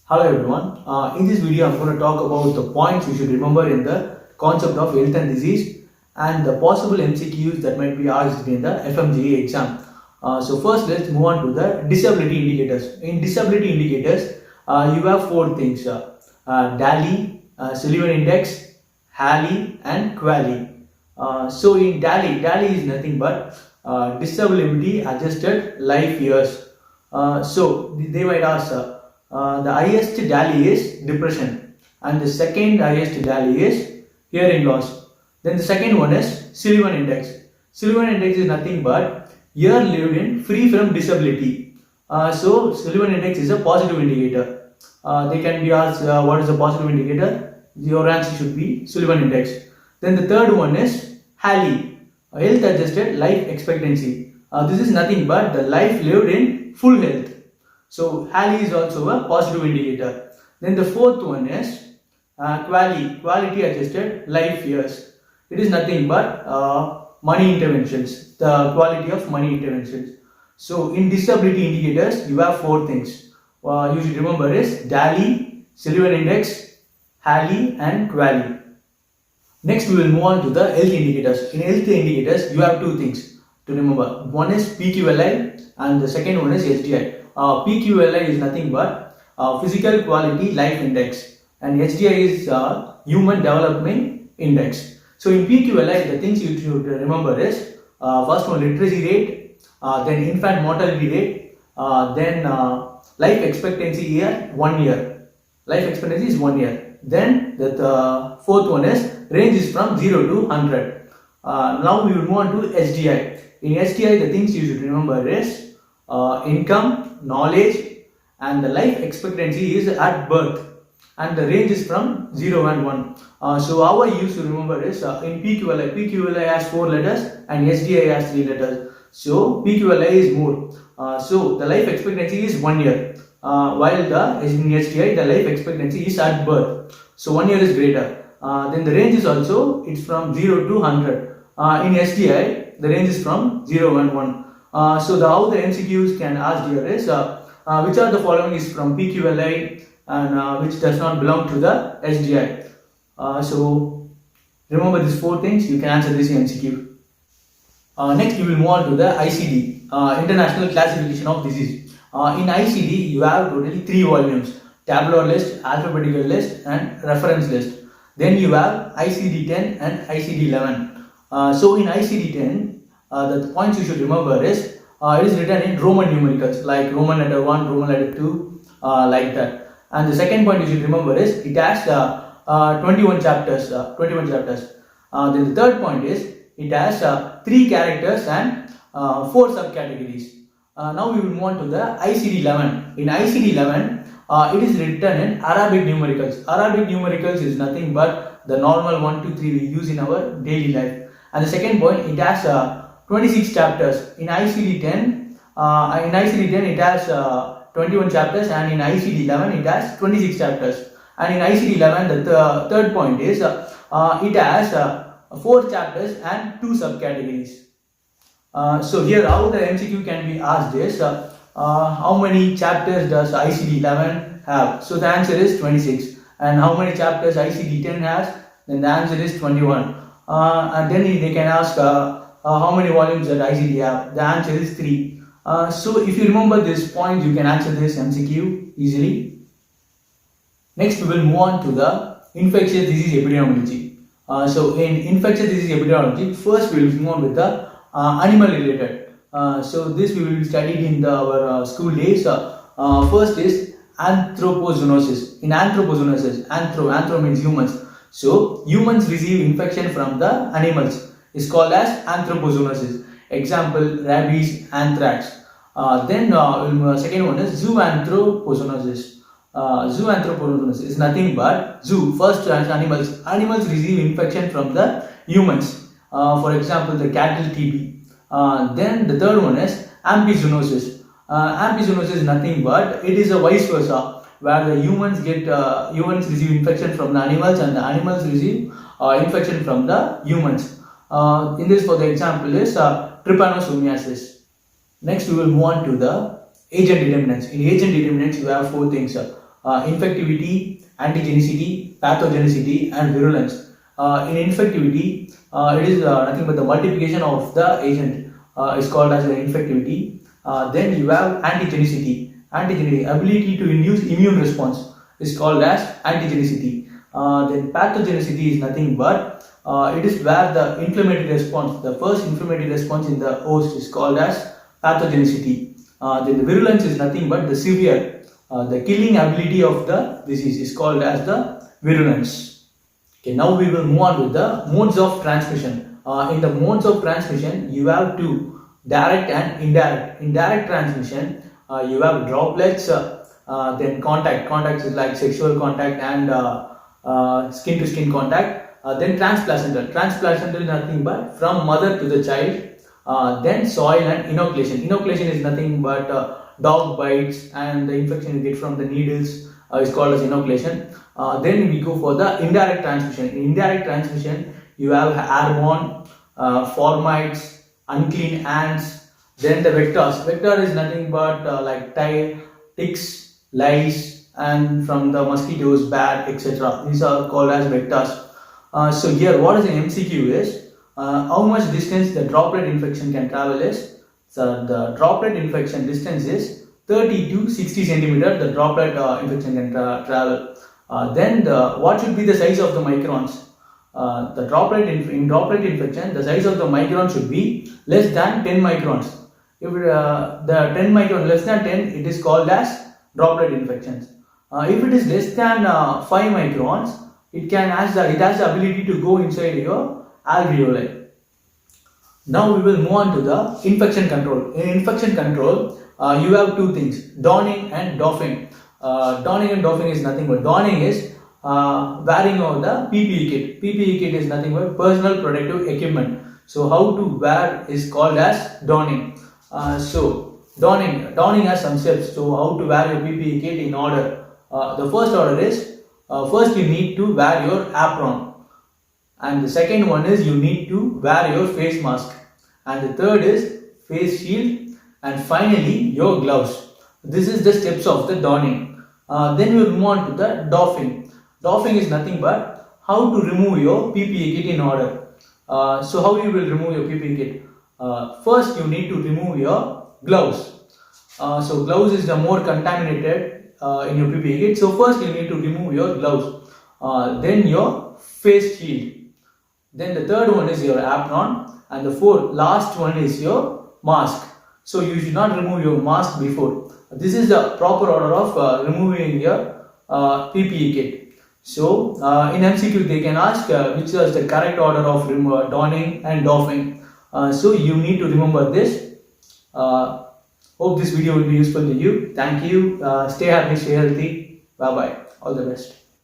Hello everyone. In this video I'm going to talk about the points you should remember in the concept of health and disease and the possible MCQs that might be asked in the FMGE exam. So first let's move on to the disability indicators. In disability indicators you have four things: DALY, Sullivan Index, HALY and QALY. So in DALY is nothing but disability adjusted life years. So they might ask the highest DALY is depression and the second highest DALY is hearing loss. Then the second one is Sullivan Index. Sullivan Index is nothing but year lived in free from disability. So Sullivan Index is a positive indicator. They can be asked what is a positive indicator. Your answer should be Sullivan Index. Then the third one is HALY, health adjusted life expectancy. This is nothing but the life lived in full health. So HALY is also a positive indicator. Then the fourth one is QALY, quality adjusted life years. It is nothing but money interventions, the quality of money interventions. So in disability indicators you have four things. You should remember is DALY, Sullivan Index, HALY and QALY. Next we will move on to the health indicators. In health indicators you have two things to remember. One is PQLI and the second one is HDI. PQLI is nothing but physical quality life index and HDI is human development index. So in PQLI the things you should remember is first one literacy rate, then infant mortality rate, then life expectancy year 1 year. Life expectancy is 1 year. Then the fourth one is range is from 0 to 100. Now we will move on to HDI. In HDI the things you should remember is income, knowledge and the life expectancy is at birth and the range is from 0 and 1. So how I used to remember is in PQLI has 4 letters and HDI has 3 letters. So PQLI is more. So the life expectancy is 1 year while in HDI the life expectancy is at birth. So 1 year is greater. Then the range is also it's from 0 to 100. In HDI the range is from 0 and 1. So how the MCQs can ask here is which are the following is from PQLI and which does not belong to the HDI. So remember these four things, you can answer this in MCQ. Next we will move on to the ICD, International Classification of Disease. In ICD you have totally 3 volumes: tabular list, alphabetical list and reference list. Then you have ICD-10 and ICD-11. So in ICD-10 the points you should remember is it is written in Roman numericals like Roman letter 1, Roman letter 2, like that. And the second point you should remember is it has 21 chapters. Then the third point is it has 3 characters and 4 subcategories. Now we will move on to the ICD-11. In ICD-11 it is written in Arabic numericals. Arabic numericals is nothing but the normal 1, 2, 3 we use in our daily life. And the second point, it has 26 chapters. In ICD-10 it has 21 chapters and in ICD-11 it has 26 chapters. And in ICD-11 the third point is it has 4 chapters and 2 subcategories. So here how the MCQ can be asked is how many chapters does ICD-11 have? So the answer is 26. And how many chapters ICD-10 has? Then the answer is 21. And then they can ask how many volumes that ICD have. The answer is 3. So if you remember this point, you can answer this MCQ easily. Next we will move on to the infectious disease epidemiology. So in infectious disease epidemiology, first we will move on with the animal related. So this we will study in our school days. First is anthropozoonosis. In anthropozoonosis, anthro means humans. So humans receive infection from the animals is called as anthropozoonosis. Example: rabies, anthrax. Then second one is zooanthropozoonosis. Zooanthropozoonosis is nothing but first animals. Animals receive infection from the humans. For example, the cattle TB. Then the third one is amphizoonosis. Amphizoonosis is nothing but it is a vice versa, where the humans receive infection from the animals and the animals receive infection from the humans. In this, for the example is trypanosomiasis. Next, we will move on to the agent determinants. In agent determinants, you have four things: infectivity, antigenicity, pathogenicity, and virulence. In infectivity, it is nothing but the multiplication of the agent is called as the infectivity. Then you have antigenicity. Antigenicity, ability to induce immune response, is called as antigenicity. Then pathogenicity is nothing but it is where the inflammatory response, the first inflammatory response in the host, is called as pathogenicity. Then the virulence is nothing but the severe, the killing ability of the disease is called as the virulence. Okay, now we will move on with the modes of transmission. In the modes of transmission, you have two: direct and indirect. In direct transmission, you have droplets, then contact. Contact is like sexual contact and skin to skin contact. Then transplacental. Transplacental is nothing but from mother to the child. Then soil and inoculation. Inoculation is nothing but dog bites and the infection you get from the needles is called as inoculation. Then we go for the indirect transmission. In indirect transmission, you have airborne, formites, unclean ants. Then the vectors. Vector is nothing but like ticks, lice, and from the mosquitoes, bat, etc. These are called as vectors. So here, what is an MCQ is how much distance the droplet infection can travel is. So the droplet infection distance is 30 to 60 centimeter. The droplet infection can travel. Then what should be the size of the microns? The droplet in droplet infection, the size of the micron should be less than 10 microns. If the 10 micron less than 10, it is called as droplet infections. If it is less than 5 microns, it has the ability to go inside your alveoli. Now we will move on to the infection control. In infection control, you have two things: donning and doffing. Donning and doffing is nothing but donning is wearing of the PPE kit. PPE kit is nothing but personal protective equipment. So how to wear is called as donning. So donning has some steps. So how to wear your PPE kit in order. The first order is first you need to wear your apron, and the second one is you need to wear your face mask, and the third is face shield, and finally your gloves. This is the steps of the donning. Then we will move on to the doffing. Doffing is nothing but how to remove your PPE kit in order. So how you will remove your PPE kit? First you need to remove your gloves. So gloves is the more contaminated in your PPE kit. So first you need to remove your gloves. Then your face shield. Then the third one is your apron, and the last one is your mask. So you should not remove your mask before. This is the proper order of removing your PPE kit. So in MCQ they can ask which is the correct order of donning and doffing. So you need to remember this. Hope this video will be useful to you. Thank you. Stay happy, stay healthy. Bye bye. All the best.